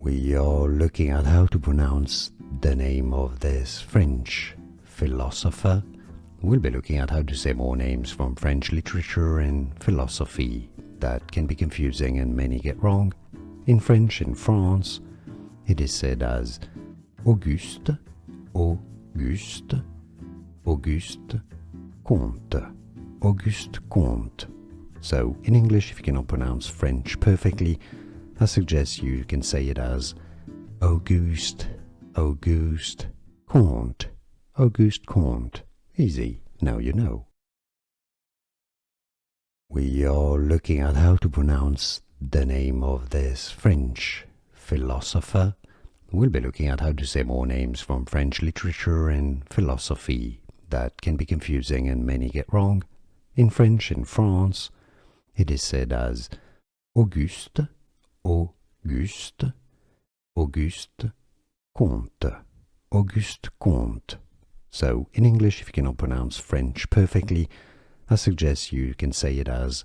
We are looking at how to pronounce the name of this French philosopher. We'll be looking at how to say more names from French literature and philosophy that can be confusing and many get wrong. In French in France, it is said as Auguste, Auguste, Auguste Comte, Auguste Comte. So in English, if you cannot pronounce French perfectly, I suggest you can say it as Auguste, Auguste Comte, Auguste Comte. Easy, now you know. We are looking at how to pronounce the name of this French philosopher. We'll be looking at how to say more names from French literature and philosophy that can be confusing and many get wrong. In French in France, it is said as Auguste, Auguste, Auguste Comte, Auguste Comte. So in English, if you cannot pronounce French perfectly, I suggest you can say it as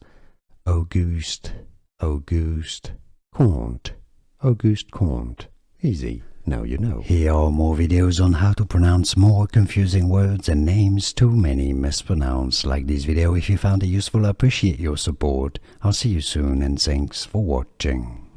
Auguste, Auguste Comte, Auguste Comte. Easy, now you know. Here are more videos on how to pronounce more confusing words and names too many mispronounced. Like this video if you found it useful. I appreciate your support. I'll see you soon and thanks for watching.